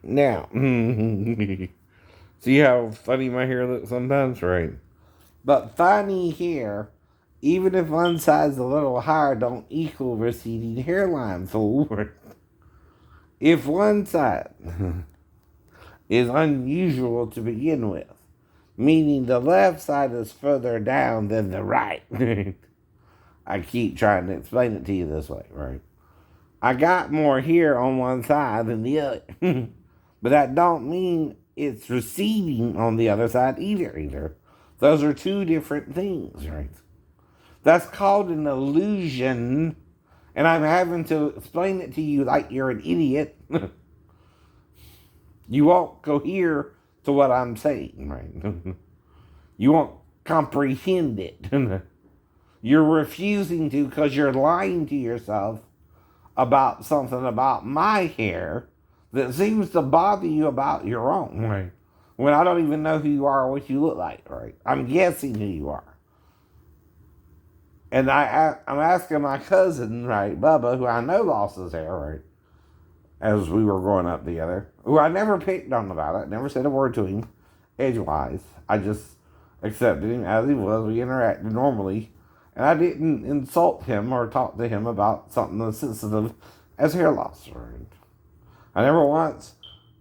Now, see how funny my hair looks sometimes, right? But funny hair, even if one side's a little higher, don't equal receding hairline, fool. If one side is unusual to begin with, meaning the left side is further down than the right. I keep trying to explain it to you this way, right? I got more here on one side than the other. But that don't mean it's receding on the other side either. Those are two different things, right? That's called an illusion, and I'm having to explain it to you like you're an idiot. You won't cohere to what I'm saying, right? You won't comprehend it. You're refusing to because you're lying to yourself about something about my hair that seems to bother you about your own. Right. When I don't even know who you are or what you look like, right? I'm guessing who you are. And I'm asking my cousin, right, Bubba, who I know lost his hair, right, as we were growing up together, who I never picked on about it, never said a word to him, edgewise. I just accepted him as he was. We interacted normally. And I didn't insult him or talk to him about something as sensitive as hair loss. Right? I never once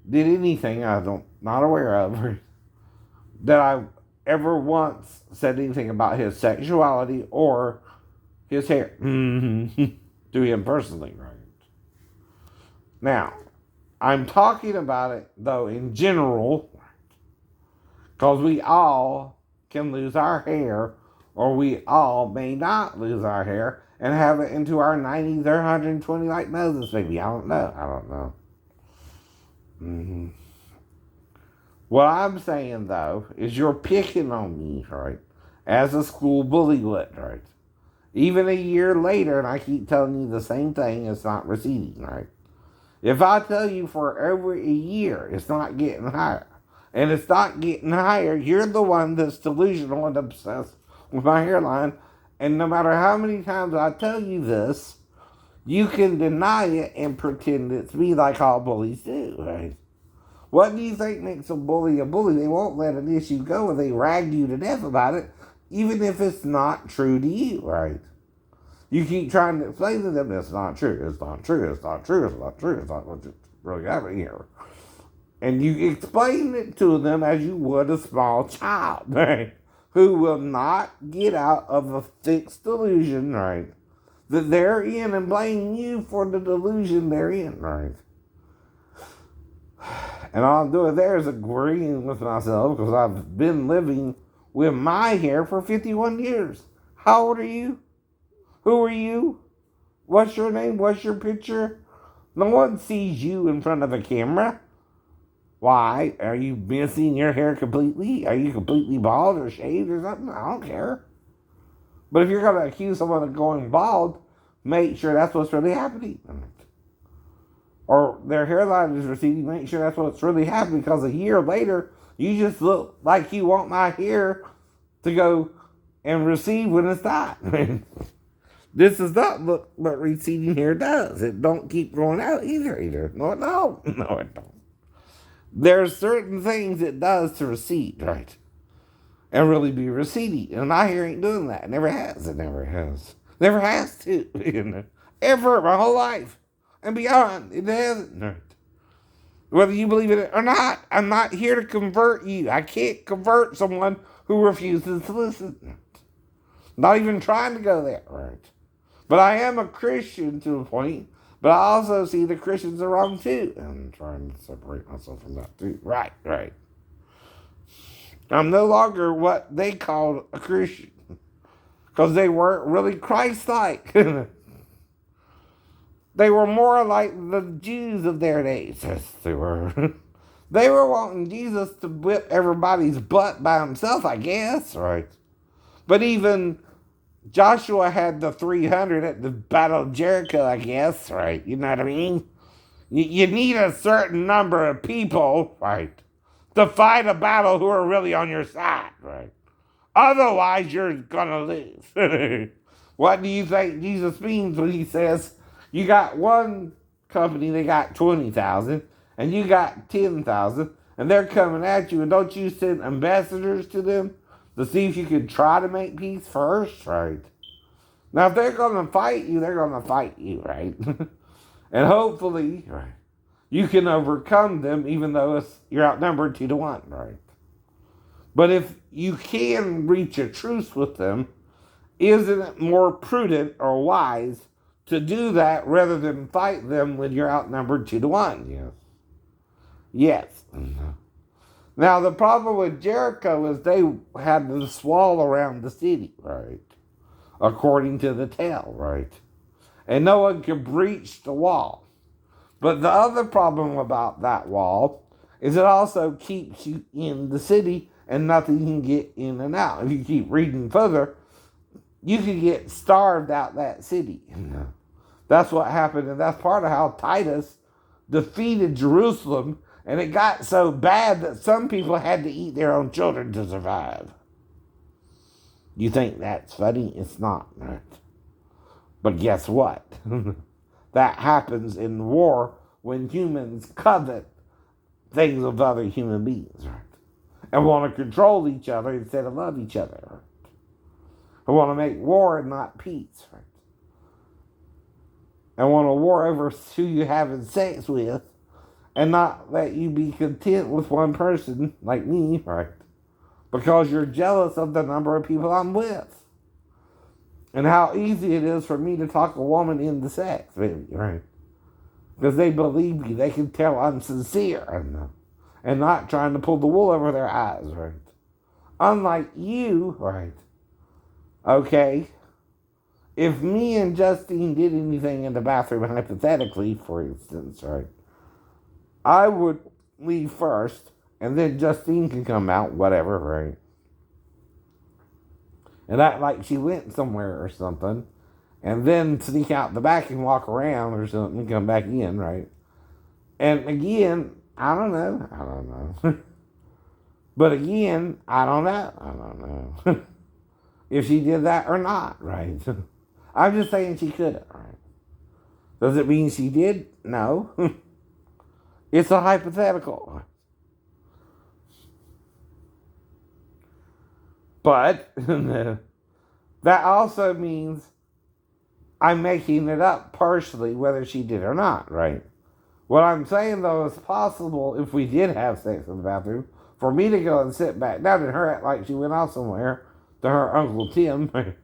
did anything I don't not aware of that I ever once said anything about his sexuality or his hair to him personally, right? Now, I'm talking about it though in general because we all can lose our hair or we all may not lose our hair and have it into our 90s or 120 like Moses, maybe. I don't know. Mm-hmm. What I'm saying, though, is you're picking on me, right? As a school bully would, right? Even a year later, and I keep telling you the same thing, it's not receding, right? If I tell you for over a year, it's not getting higher, and it's not getting higher, you're the one that's delusional and obsessed with my hairline. And no matter how many times I tell you this, you can deny it and pretend it's me like all bullies do, right? What do you think makes a bully a bully? They won't let an issue go and they rag you to death about it, even if it's not true to you, right? You keep trying to explain to them it's not true, it's not true, it's not true, it's not true, it's not what's really happening here. And you explain it to them as you would a small child, right? Who will not get out of a fixed delusion, right? That they're in and blame you for the delusion they're in, right? And all I'm doing there is agreeing with myself because I've been living with my hair for 51 years. How old are you? Who are you? What's your name? What's your picture? No one sees you in front of a camera. Why? Are you missing your hair completely? Are you completely bald or shaved or something? I don't care. But if you're going to accuse someone of going bald, make sure that's what's really happening. Or their hairline is receding, make sure that's what's really happening because a year later, you just look like you want my hair to go and recede when it's not. This does not look what receding hair does. It don't keep growing out either. No, it don't. No, it don't. There's certain things it does to recede, right? And really be receding. And my hair ain't doing that. It never has. It never has. Never has to. Ever, my whole life. And beyond. It hasn't. Right. Whether you believe it or not, I'm not here to convert you. I can't convert someone who refuses to listen. Not even trying to go there, right? But I am a Christian to a point, but I also see the Christians are wrong too. I'm trying to separate myself from that too. Right. I'm no longer what they called a Christian because they weren't really Christ-like. They were more like the Jews of their days. Yes, they were. They were wanting Jesus to whip everybody's butt by himself, I guess, right? But even Joshua had the 300 at the Battle of Jericho, I guess, right? You know what I mean? You need a certain number of people, right, to fight a battle who are really on your side, right? Otherwise, you're gonna lose. What do you think Jesus means when he says you got one company, they got 20,000, and you got 10,000, and they're coming at you, and don't you send ambassadors to them to see if you can try to make peace first, right? Now, if they're going to fight you, they're going to fight you, right? And hopefully, right, you can overcome them, even though you're outnumbered 2-1, right? But if you can reach a truce with them, isn't it more prudent or wise to do that rather than fight them when you're outnumbered 2-1? Yes. Yes. Now, the problem with Jericho is they had this wall around the city, right? According to the tale, right? And no one could breach the wall. But the other problem about that wall is it also keeps you in the city and nothing can get in and out. If you keep reading further, you could get starved out that city. That's what happened, and that's part of how Titus defeated Jerusalem, and it got so bad that some people had to eat their own children to survive. You think that's funny? It's not, right? But guess what? That happens in war when humans covet things of other human beings, right? And want to control each other instead of love each other, right? And want to make war and not peace, right? And want to war over who you're having sex with and not let you be content with one person like me, right? Because you're jealous of the number of people I'm with. And how easy it is for me to talk a woman into sex, maybe, right? Because they believe me. They can tell I'm sincere and not trying to pull the wool over their eyes, right? Unlike you, right? Okay? If me and Justine did anything in the bathroom, hypothetically, for instance, right? I would leave first, and then Justine can come out, whatever, right? And act like she went somewhere or something, and then sneak out the back and walk around or something and come back in, right? And again, I don't know. But again, I don't know. If she did that or not, right? I'm just saying she couldn't, right? Does it mean she did? No. It's a hypothetical. But that also means I'm making it up partially whether she did or not, right? What I'm saying, though, is possible if we did have sex in the bathroom for me to go and sit back down and her act like she went off somewhere to her Uncle Tim and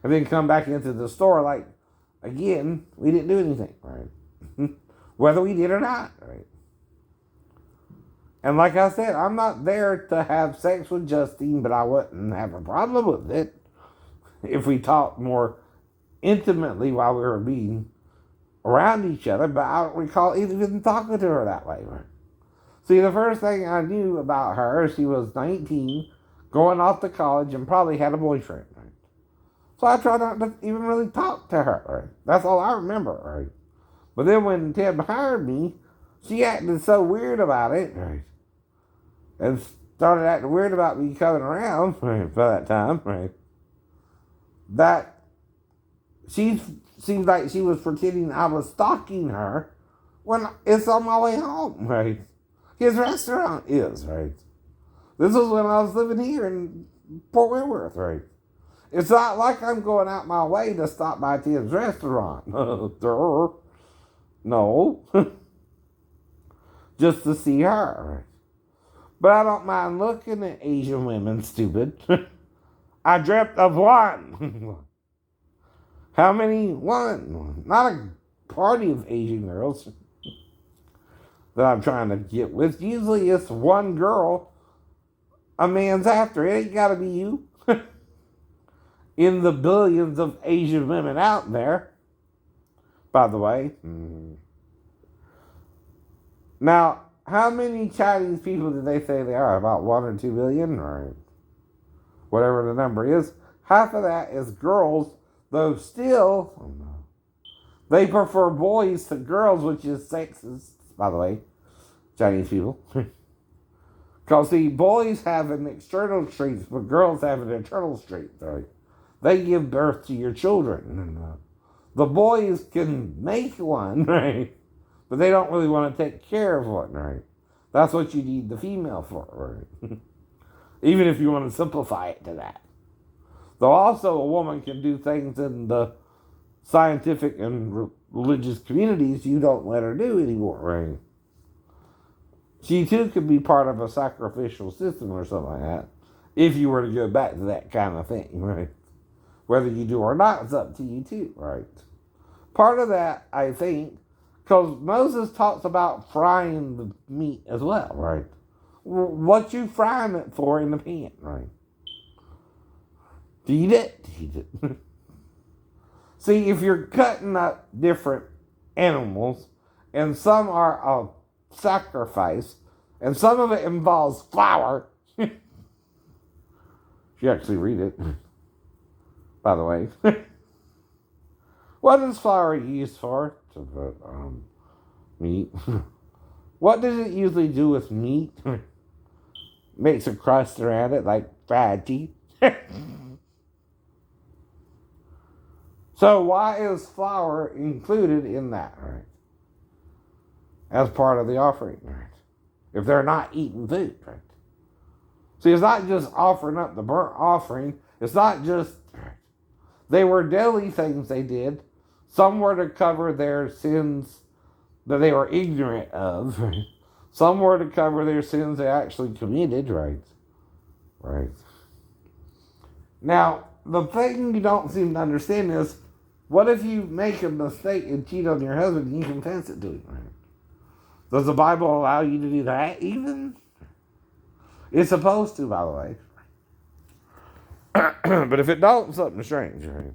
then come back into the store like, again, we didn't do anything, right? Whether we did or not, right? And like I said, I'm not there to have sex with Justine, but I wouldn't have a problem with it if we talked more intimately while we were being around each other, but I don't recall even talking to her that way, right? See, the first thing I knew about her, she was 19, going off to college, and probably had a boyfriend, right? So I tried not to even really talk to her, right? That's all I remember, right? But then when Tim hired me, she acted so weird about it, right? And started acting weird about me coming around, right, by that time, right? That she seemed like she was pretending I was stalking her when it's on my way home, right? His restaurant is, right? This was when I was living here in Fort Worth, right? It's not like I'm going out my way to stop by Tim's restaurant. No. Just to see her, right? But I don't mind looking at Asian women, stupid. I dreamt of one. How many? One. Not a party of Asian girls that I'm trying to get with. Usually it's one girl a man's after. It ain't gotta be you. In the billions of Asian women out there, by the way. Now, how many Chinese people did they say they are? About 1 or 2 billion, or whatever the number is. Half of that is girls, though still, they prefer boys to girls, which is sexist, by the way, Chinese people. Because, see, boys have an external strength, but girls have an internal strength, right? They give birth to your children. The boys can make one, right? but they don't really want to take care of one, right? That's what you need the female for, right? Even if you want to simplify it to that. Though also a woman can do things in the scientific and religious communities you don't let her do anymore, right? She too could be part of a sacrificial system or something like that, if you were to go back to that kind of thing, right? Whether you do or not, it's up to you too, right? Part of that, I think, because Moses talks about frying the meat as well, right? What you frying it for in the pan, right? To eat it? To eat it. See, if you're cutting up different animals, and some are a sacrifice, and some of it involves flour. You actually read it, by the way. What is flour used for? To put meat. What does it usually do with meat? Makes a crust around it, like fried cheese. So why is flour included in that, right? As part of the offering, right? If they're not eating food, right? See, it's not just offering up the burnt offering. It's not just, they were daily things they did. Some were to cover their sins that they were ignorant of, right? Some were to cover their sins they actually committed, right? Right. Now, the thing you don't seem to understand is, what if you make a mistake and cheat on your husband and you confess it to him, right? Does the Bible allow you to do that even? It's supposed to, by the way. But if it don't, something's strange, right?